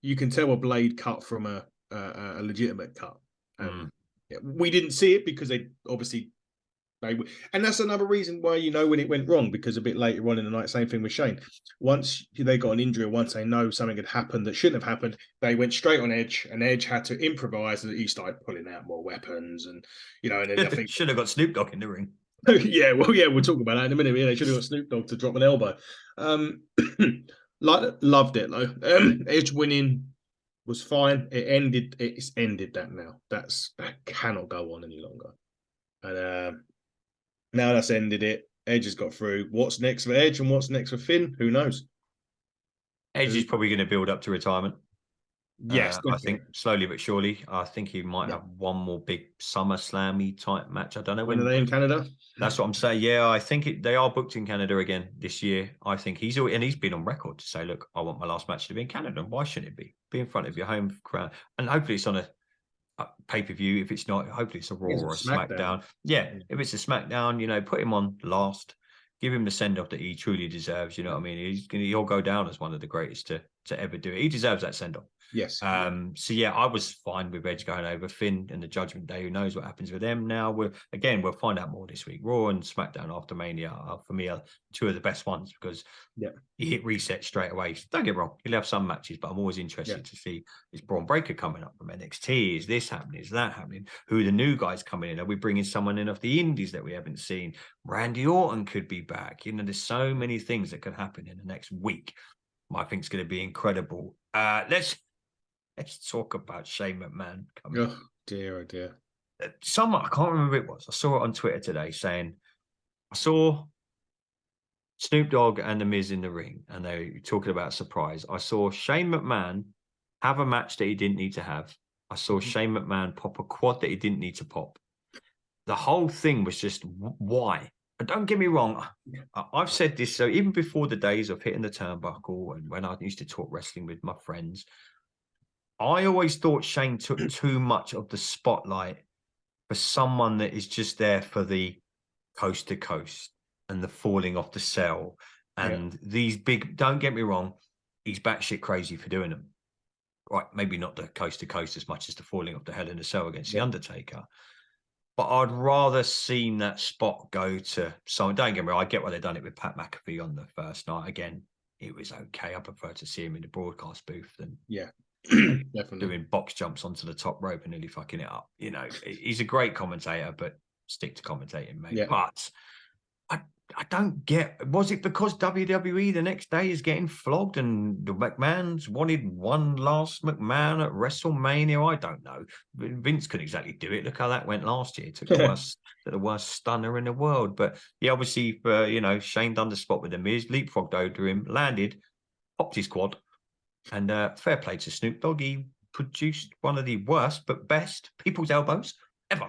you can tell a blade cut from a legitimate cut. We didn't see it because they obviously. And that's another reason why when it went wrong, because a bit later on in the night, same thing with Shane. Once they got an injury, once they know something had happened that shouldn't have happened, they went straight on Edge, and Edge had to improvise, and he started pulling out more weapons, and and then I think should have got Snoop Dogg in the ring. Yeah, we'll talk about that in a minute. Yeah, they should have got Snoop Dogg to drop an elbow. Loved it though. Edge winning was fine. It's ended that now. That cannot go on any longer. And now that's ended it. Edge has got through. What's next for Edge and what's next for Finn? Who knows? Edge is probably going to build up to retirement. Yes, I think slowly but surely. I think he might have one more big SummerSlam-y type match. I don't know when are they in Canada. That's what I'm saying. Yeah, I think they are booked in Canada again this year. I think he's been on record to say, "Look, I want my last match to be in Canada. Why shouldn't it be? Be in front of your home crowd, and hopefully it's on a pay-per-view. If it's not, hopefully it's a Raw or a SmackDown. Yeah, if it's a SmackDown, put him on last. Give him the send-off that he truly deserves. You know what I mean? He'll go down as one of the greatest to ever do it. He deserves that send-off. Yes. So yeah, I was fine with Edge going over. Finn and the Judgment Day. Who knows what happens with them now? We'll find out more this week. Raw and SmackDown after Mania for me are two of the best ones because you hit reset straight away. Don't get me wrong, you'll have some matches, but I'm always interested to see, is Braun Breaker coming up from NXT? Is this happening? Is that happening? Who are the new guys coming in? Are we bringing someone in off the indies that we haven't seen? Randy Orton could be back. There's so many things that could happen in the next week. I think it's going to be incredible. Let's talk about Shane McMahon coming. Oh dear. Someone, I can't remember who it was. I saw it on Twitter today saying, I saw Snoop Dogg and The Miz in the ring, and they were talking about surprise. I saw Shane McMahon have a match that he didn't need to have. I saw Shane McMahon pop a quad that he didn't need to pop. The whole thing was just why? And don't get me wrong, I've said this, so even before the days of hitting the turnbuckle and when I used to talk wrestling with my friends, I always thought Shane took too much of the spotlight for someone that is just there for the coast to coast and the falling off the cell and these big, don't get me wrong, he's batshit crazy for doing them. Right, maybe not the coast to coast as much as the falling off the Hell in a Cell against The Undertaker. But I'd rather seen that spot go to someone. Don't get me wrong, I get why they've done it with Pat McAfee on the first night. Again, it was okay. I prefer to see him in the broadcast booth than definitely doing box jumps onto the top rope and nearly fucking it up. You know, he's a great commentator, but stick to commentating, mate. Yeah. But I don't get, was it because WWE the next day is getting flogged and the McMahons wanted one last McMahon at WrestleMania? I don't know. Vince couldn't exactly do it. Look how that went last year. It took the worst stunner in the world. But yeah, obviously, Shane done the spot with the Miz, leapfrogged over him, landed, popped his quad. And fair play to Snoop Dogg. He produced one of the worst but best people's elbows ever.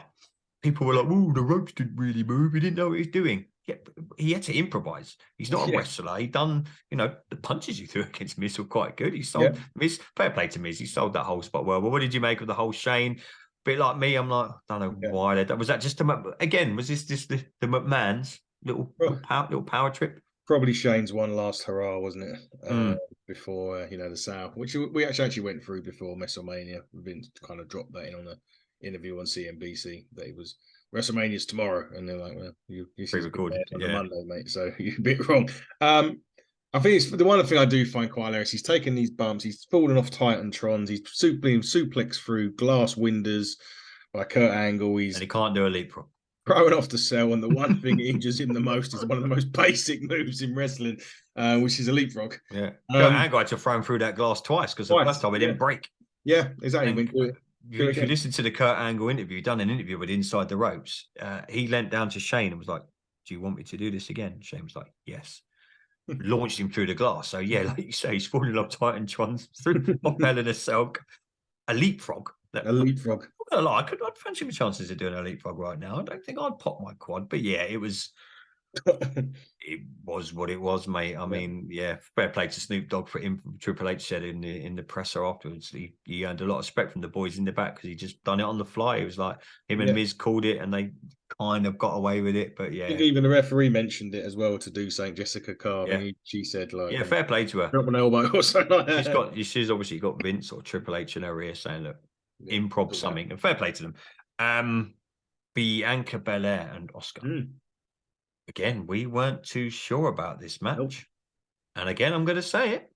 People were like, "Oh, the ropes didn't really move. He didn't know what he was doing." Yeah, he had to improvise. He's not a wrestler. He done, the punches you threw against Miz were quite good. He sold Miz. Fair play to Miz. He sold that whole spot well. But what did you make of the whole Shane? Bit like me, I'm like, I don't know why they. Was that just again? Was this just the McMahon's little power trip? Probably Shane's one last hurrah, wasn't it? Before the South, which we actually went through before WrestleMania. Vince kind of dropped that in on the interview on CNBC that it was WrestleMania's tomorrow, and they're like, "Well, you pre-recorded on the Monday, mate, so you're a bit wrong." I think it's the one thing I do find quite hilarious. He's taken these bumps, he's fallen off Titantrons, he's being suplexed through glass windows by Kurt Angle. And he can't do a leapfrog. Throwing off the cell, and the one thing he injures him the most is one of the most basic moves in wrestling, which is a leapfrog. Yeah, Kurt Angle had to throw him through that glass twice because the first time it didn't break. Yeah, exactly. If you listen to the Kurt Angle interview, he done an interview with Inside the Ropes. He leant down to Shane and was like, "Do you want me to do this again?" Shane was like, "Yes." Launched him through the glass. So yeah, like you say, he's falling off Titantrons through off Hell in a Cell. A leapfrog. A leapfrog. I'd fancy my chances of doing a leapfrog right now. I don't think I'd pop my quad, but yeah, it was what it was, mate. I mean, fair play to Snoop Dogg for him. Triple H said in the presser afterwards, he earned a lot of respect from the boys in the back because he just done it on the fly. It was like him and Miz called it, and they kind of got away with it. But yeah, I think even the referee mentioned it as well to do something. Jessica Carr, she said like, fair play to her. Drop an elbow or something like that. She's obviously got Vince or Triple H in her ear saying, "Look, improv something," and fair play to them. Bianca Belair and Asuka. Again, we weren't too sure about this match. And again, I'm going to say it.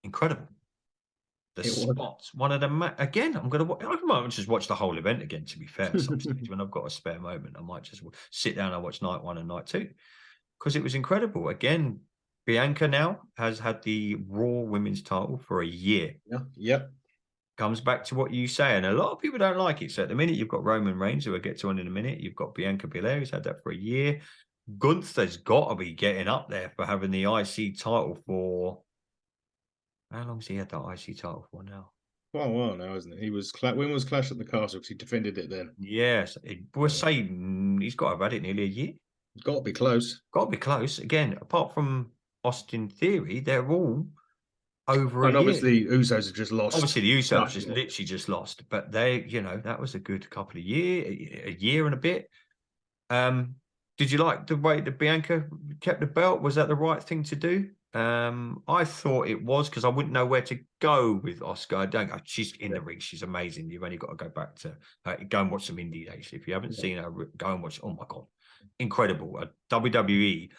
Incredible. The spots, one of them. Again, I might just watch the whole event again, to be fair, at some stage. When I've got a spare moment, I might just sit down and watch night one and night two. Because it was incredible. Again, Bianca now has had the Raw Women's title for a year. Yep. Comes back to what you say, and a lot of people don't like it. So at the minute, you've got Roman Reigns, who we'll get to in a minute. You've got Bianca Belair, who's had that for a year. Gunther's got to be getting up there for having the IC title for... How long has he had that IC title for now? Quite a while now, isn't it? He was... When was Clash at the Castle? Because he defended it then. Yes. We'll say he's got to have had it nearly a year. Got to be close. Got to be close. Again, apart from Austin Theory, they're all over a year. Obviously, Usos have just lost. Obviously, the Usos literally just lost. But they, that was a good couple of a year and a bit. Did you like the way that Bianca kept the belt? Was that the right thing to do? I thought it was, because I wouldn't know where to go with Asuka. She's in the ring. She's amazing. You've only got to go back to go and watch some indies, actually. If you haven't seen her, go and watch. Oh, my God. Incredible. WWE,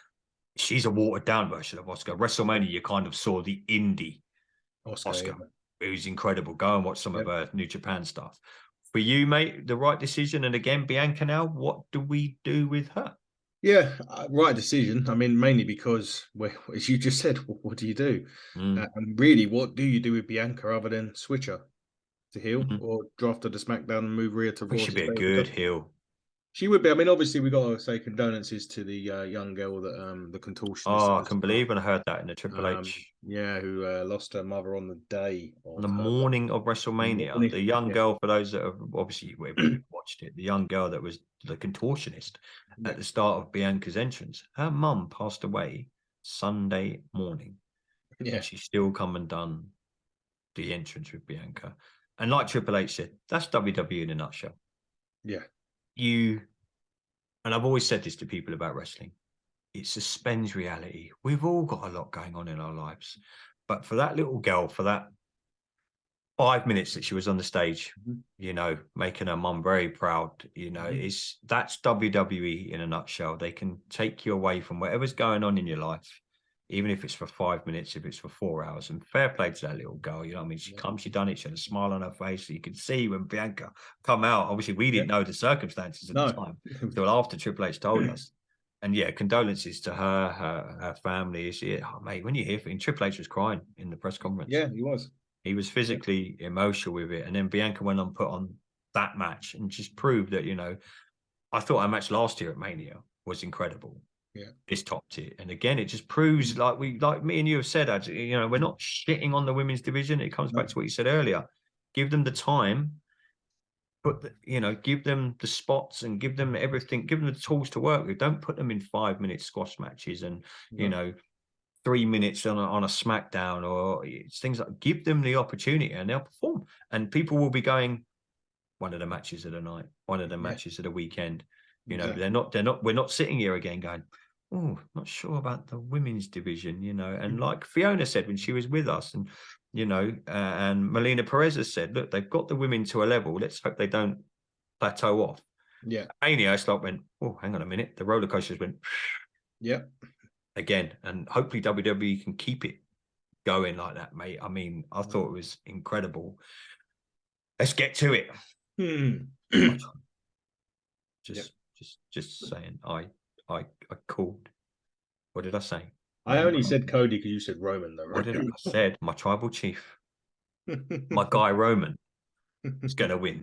she's a watered-down version of Asuka. WrestleMania, you kind of saw the indie Asuka. It was incredible. Go and watch some of her New Japan stuff. For you, mate, the right decision. And again, Bianca now, what do we do with her? Yeah, right decision. I mean, mainly because, as you just said, what do you do? And really, what do you do with Bianca other than switch her to heel or draft her to SmackDown and move Rhea to Raw? She should be a good heel. She would be. I mean, obviously, we got to say condolences to the young girl that the contortionist. Oh, I can believe when I heard that in the Triple H. Yeah, who lost her mother on the day On of the her morning of WrestleMania, morning. the young Yeah. girl, for those that have obviously watched it, the young girl that was the contortionist at the start of Bianca's entrance, her mum passed away Sunday morning. Yeah. And she's still come and done the entrance with Bianca. And like Triple H said, that's WWE in a nutshell. Yeah. And I've always said this to people about wrestling, it suspends reality. We've all got a lot going on in our lives. But for that little girl, for that 5 minutes that she was on the stage, making her mum very proud, that's WWE in a nutshell. They can take you away from whatever's going on in your life, even if it's for 5 minutes, if it's for 4 hours. And fair play to that little girl. You know what I mean? She done it. She had a smile on her face. So you could see when Bianca come out. Obviously, we didn't know the circumstances at the time until after Triple H told us. And condolences to her family. Mate, when you hear things, Triple H was crying in the press conference. Yeah, he was. He was physically emotional with it. And then Bianca went on, put on that match and just proved that, I thought our match last year at Mania was incredible. Yeah. This topped it. And again, it just proves, like me and you have said, we're not shitting on the women's division. It comes back to what you said earlier. Give them the time, give them the spots and give them everything, give them the tools to work with. Don't put them in 5-minute squash matches and, 3 minutes on a SmackDown or it's things like give them the opportunity and they'll perform. And people will be going, one of the matches of the night, one of the matches of the weekend. We're not sitting here again going, oh, not sure about the women's division, And like Fiona said when she was with us, and and Melina Perez has said, look, they've got the women to a level. Let's hope they don't plateau off. Yeah. Mania, it's like went, oh, hang on a minute. The roller coasters went, yeah. Again, and hopefully WWE can keep it going like that, mate. I mean, I thought it was incredible. Let's get to it. Just saying. I called. What did I say? I only said Cody because you said Roman, though. Right? What did I said? My tribal chief, my guy Roman, is going to win.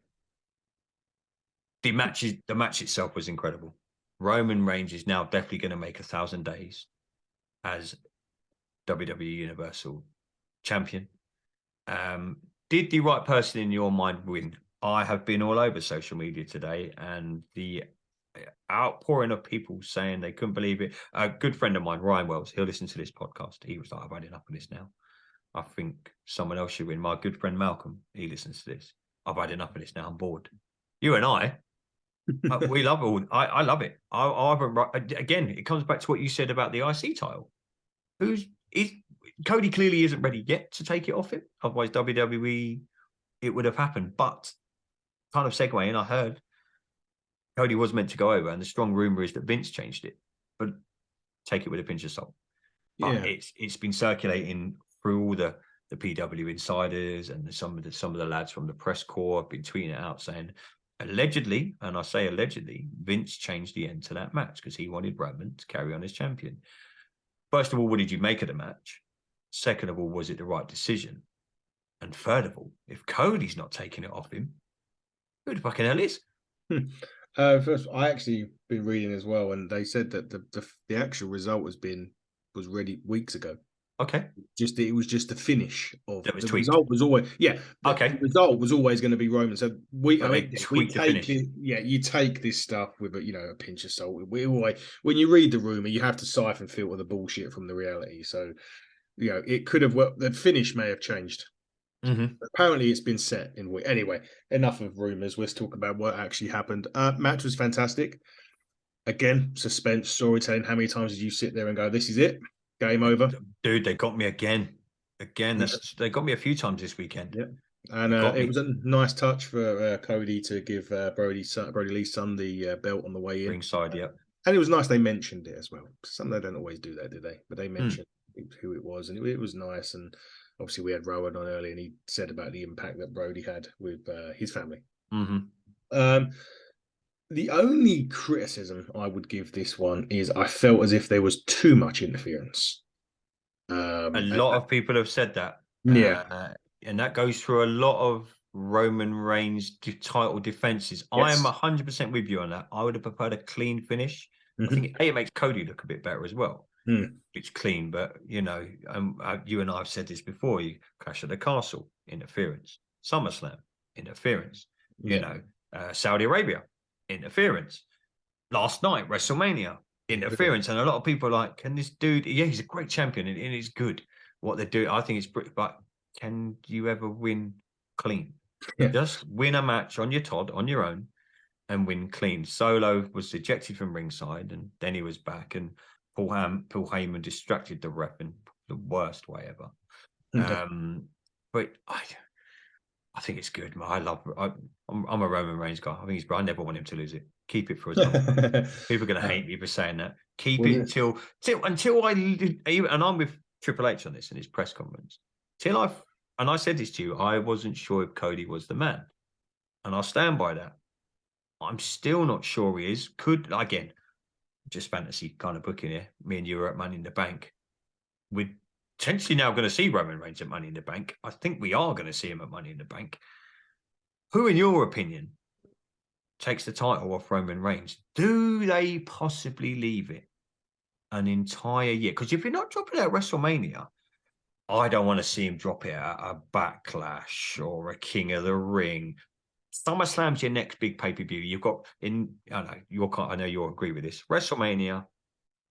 The match itself was incredible. Roman Reigns is now definitely going to make 1,000 days as WWE Universal Champion. Did the right person in your mind win? I have been all over social media today and the outpouring of people saying they couldn't believe it. A good friend of mine, Ryan Wells, he'll listen to this podcast. He was like, I've had enough of this now. I think someone else should win. My good friend Malcolm, he listens to this. I've had enough of this now. I'm bored. You and I, we love all. I love it. Again, it comes back to what you said about the IC title. Cody clearly isn't ready yet to take it off him. Otherwise, WWE, it would have happened. But kind of segue in, I heard Cody was meant to go over, and the strong rumor is that Vince changed it. But take it with a pinch of salt. But it's been circulating through all the PW insiders and some of the lads from the press corps have been tweeting it out saying allegedly, and I say allegedly, Vince changed the end to that match because he wanted Roman to carry on as champion. First of all, what did you make of the match? Second of all, was it the right decision? And third of all, if Cody's not taking it off him, who the fucking hell is? First, I actually been reading as well, and they said that the actual result was ready weeks ago. Okay. It was just the finish of that was the tweaked. result was always okay. The result was always going to be Roman. So we take you take this stuff with a pinch of salt. We always, when you read the rumor, you have to siphon filter the bullshit from the reality. So it could have the finish may have changed. Mm-hmm. Apparently, it's been set in week. Anyway, enough of rumors. Let's talk about what actually happened. Match was fantastic. Again, suspense, storytelling. How many times did you sit there and go, "This is it, game over"? Dude, they got me again. They got me a few times this weekend. Yeah, and it was a nice touch for Cody to give Brody Lee's son the belt on the way in. Ringside, yeah. And it was nice they mentioned it as well. Some they don't always do that, do they? But they mentioned who it was, and it was nice. And obviously, we had Rowan on earlier, and he said about the impact that Brody had with his family. Mm-hmm. The only criticism I would give this one is I felt as if there was too much interference. A lot of people have said that. Yeah. And that goes through a lot of Roman Reigns title defenses. I am Yes. 100% with you on that. I would have preferred a clean finish. I think it makes Cody look a bit better as well. It's clean, but you know, you and I have said this before. You Clash at the Castle, interference. SummerSlam, interference. You know, Saudi Arabia, interference. Last night, WrestleMania, interference. And a lot of people are like, can this dude? Yeah, he's a great champion and he's good. What they do, I think it's pretty. But can you ever win clean? Yeah. Just win a match on your own, and win clean. Solo was ejected from ringside, and then he was back, and Paul Heyman distracted the ref in the worst way ever. But I think it's good. I'm a Roman Reigns guy. I think I never want him to lose it. Keep it for as long. People are going to hate me for saying that. Keep it until I and I'm with Triple H on this in his press conference. And I said this to you, I wasn't sure if Cody was the man, and I'll stand by that. I'm still not sure he is. Again, just fantasy kind of booking here. Me and you are at Money in the Bank. We're potentially now going to see Roman Reigns at Money in the Bank. I think we are going to see him at Money in the Bank. Who, in your opinion, takes the title off Roman Reigns? Do they possibly leave it an entire year? Because if you're not dropping it at WrestleMania, I don't want to see him drop it at a Backlash or a King of the Ring. SummerSlam's your next big pay-per-view. You've got I know you'll agree with this. WrestleMania,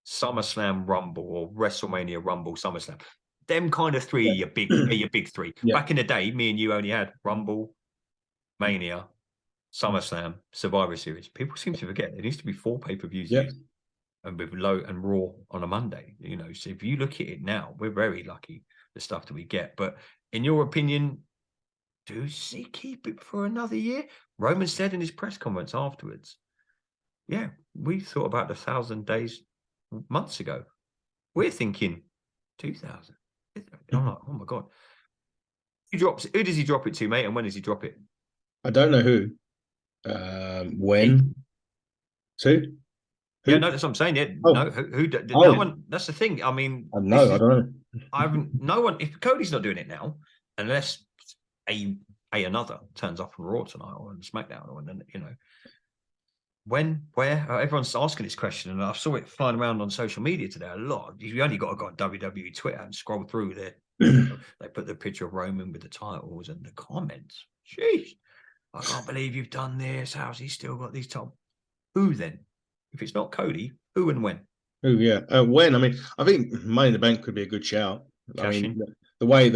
SummerSlam, Rumble, or WrestleMania, Rumble, SummerSlam. Them kind of three are your big three. Yeah. Back in the day, me and you only had Rumble, Mania, SummerSlam, Survivor Series. People seem to forget there needs to be 4 pay-per-views. Yeah. And with Low and Raw on a Monday. You know, so if you look at it now, we're very lucky the stuff that we get. But in your opinion, does he keep it for another year? Roman said in his press conference afterwards, yeah, we thought about 1,000 days months ago. We're thinking 2,000. I'm like, oh my God. Who does he drop it to, mate? And when does he drop it? I don't know who. When? Who? Yeah, no, that's what I'm saying. Yeah, Oh. no, no one. That's the thing. I mean, I don't know. No one. If Cody's not doing it now, unless another turns up on Raw tonight or on SmackDown, or then where everyone's asking this question, and I saw it flying around on social media today a lot. You only got to go on WWE Twitter and scroll through there. They put the picture of Roman with the titles and the comments. Sheesh, I can't believe you've done this. How's he still got these titles? Who then? If it's not Cody, who and when? Oh yeah, when? I mean, I think Money in the Bank could be a good shout. I mean, the way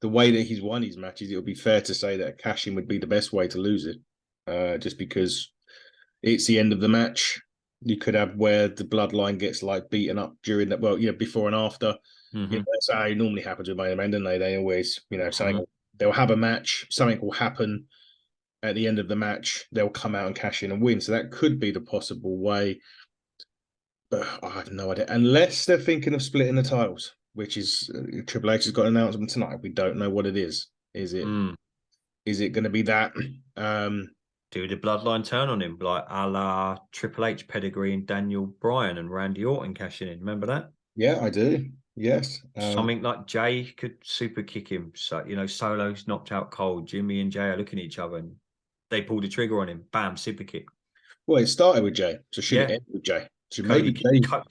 that he's won his matches, it would be fair to say that cash in would be the best way to lose it. Just because it's the end of the match, you could have where the bloodline gets like beaten up during that. Well, before and after. That's how it normally happens with Money in the Bank, don't they? They always, they'll have a match, something will happen. At the end of the match, they'll come out and cash in and win. So that could be the possible way. But I have no idea. Unless they're thinking of splitting the titles, which is Triple H has got an announcement tonight. We don't know what it is. Is it going to be that? Do the bloodline turn on him, like a la Triple H pedigree and Daniel Bryan and Randy Orton cashing in? Remember that? Yeah, I do. Yes. Something like Jay could super kick him. So, Solo's knocked out cold. Jimmy and Jay are looking at each other and they pull the trigger on him. Bam, super kick. Well, it started with Jay. So should it end with Jay?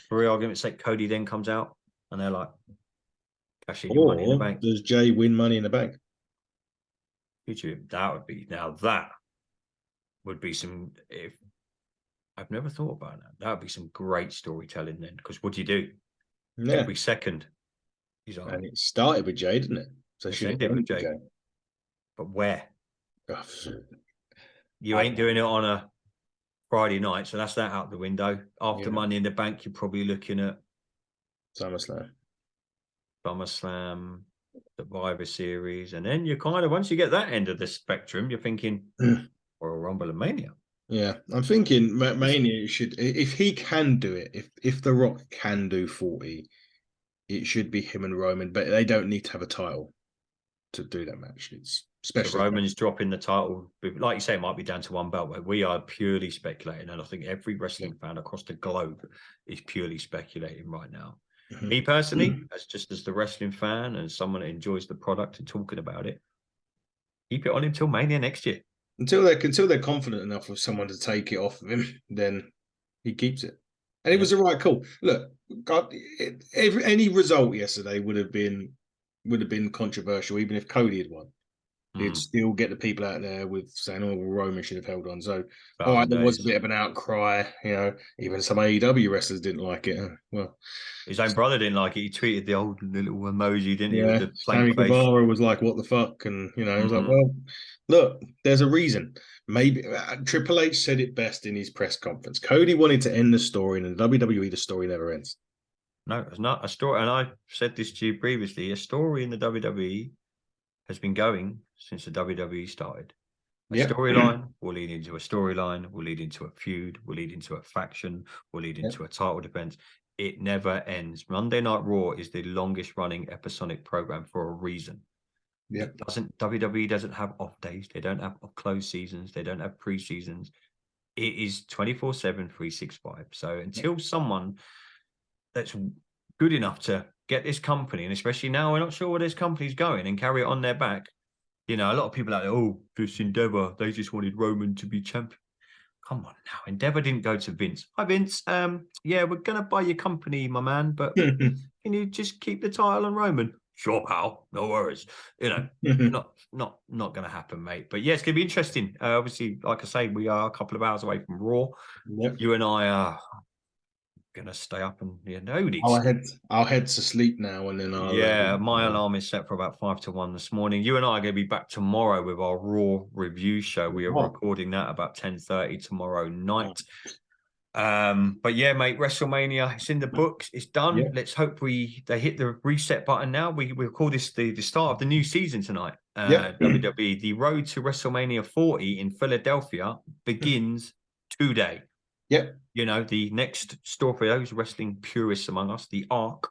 For argument's sake, Cody then comes out and they're like, cashing your Money in the Bank. Does Jay win Money in the Bank? That would be some. If I've never thought about that would be some great storytelling then. Because what do you do? Yeah. Every second. And it started with Jay, didn't it? So should it end with Jay? But where? You ain't doing it on a Friday night, so that's that out the window. After Money in the Bank, you're probably looking at SummerSlam, Survivor Series, and then you're kind of, once you get that end of the spectrum, you're thinking Royal Rumble and Mania. Yeah, I'm thinking Mania should, if he can do it, if The Rock can do 40, it should be him and Roman, but they don't need to have a title to do that match. It's special. So Roman's dropping the title, like you say, it might be down to one belt, but we are purely speculating, and I think every wrestling fan across the globe is purely speculating right now. Me personally, as the wrestling fan and someone that enjoys the product and talking about it, Keep it on him till Mania next year. Until they're confident enough of someone to take it off of him, then he keeps it. And it was the right call. Look, God, any result yesterday would have been controversial, even if Cody had won. He'd still get the people out there with saying, "Oh, well, Roman should have held on." So, all right, there was a bit of an outcry. Even some AEW wrestlers didn't like it. Well, his own brother didn't like it. He tweeted the old little emoji, didn't he, with the Sammy blank face? Guevara was like, "What the fuck?" And he was like, "Well, look, there's a reason. Maybe Triple H said it best in his press conference. Cody wanted to end the story, and in WWE, the story never ends." No, it's not a story. And I said this to you previously. A story in the WWE has been going since the WWE started. A storyline will lead into a storyline, will lead into a feud, will lead into a faction, will lead into a title defense. It never ends. Monday Night Raw is the longest running episodic program for a reason. WWE doesn't have off days. They don't have closed seasons. They don't have pre-seasons. It is 24/7, 365. So until someone that's good enough to get this company, and especially now we're not sure where this company's going, and carry it on their back, a lot of people are like, oh, this Endeavor, they just wanted Roman to be champion. Come on now. Endeavor didn't go to Vince. Hi, Vince. Yeah, we're going to buy your company, my man, but can you just keep the title on Roman? Sure, pal. No worries. Not going to happen, mate. But yeah, it's going to be interesting. Obviously, like I say, we are a couple of hours away from Raw. You and I are going to stay up and I'll head to sleep now, and then my alarm is set for about 5 to 1 this morning. You and I are going to be back tomorrow with our Raw review show. We are recording that about 10:30 tomorrow night. But yeah, mate, WrestleMania, it's in the books, it's done. Let's hope they hit the reset button now. We call this the start of the new season tonight. WWE, the road to WrestleMania 40 in Philadelphia begins today. The next story for those wrestling purists among us, the Arc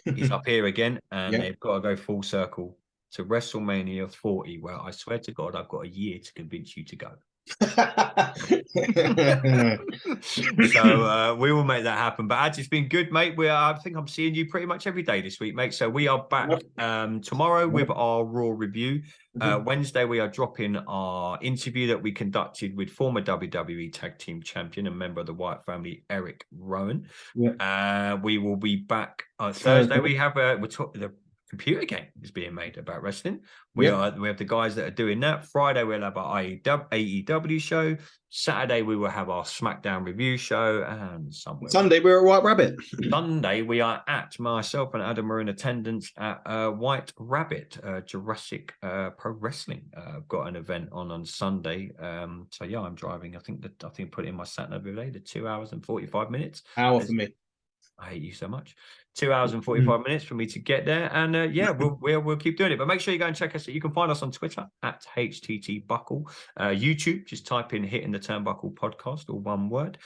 is up here again, and they've got to go full circle to WrestleMania 40, where I swear to God, I've got a year to convince you to go. So we will make that happen. But Ads, it's been good, mate. I think I'm seeing you pretty much every day this week, mate. So we are back tomorrow with our Raw review. Wednesday we are dropping our interview that we conducted with former WWE Tag Team Champion and member of the Wyatt family, Eric Rowan. We will be back Thursday. We have the computer game is being made about wrestling. We have the guys that are doing that. Friday we'll have our AEW show. Saturday we will have our SmackDown review show, and Sunday we're at White Rabbit. Sunday we are myself and Adam are in attendance at White Rabbit, Jurassic Pro Wrestling. I've got an event on Sunday. So yeah, I'm driving. I think put it in my sat nav every day. The 2 hours and 45 minutes. Hour for me. I hate you so much. 2 hours and 45 minutes for me to get there. And we'll keep doing it. But make sure you go and check us. You can find us on Twitter at HTT Buckle. YouTube, just type in Hitting the Turnbuckle Podcast, or one word.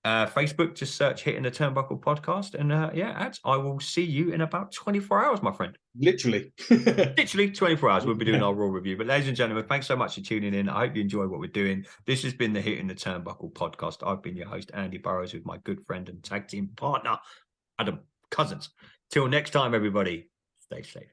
Facebook, just search Hitting the Turnbuckle Podcast. And Ads, I will see you in about 24 hours, my friend. Literally 24 hours. We'll be doing our Raw review. But ladies and gentlemen, thanks so much for tuning in. I hope you enjoy what we're doing. This has been the Hitting the Turnbuckle Podcast. I've been your host, Andy Burrows, with my good friend and tag team partner, Adam Cousins. Till next time, everybody, stay safe.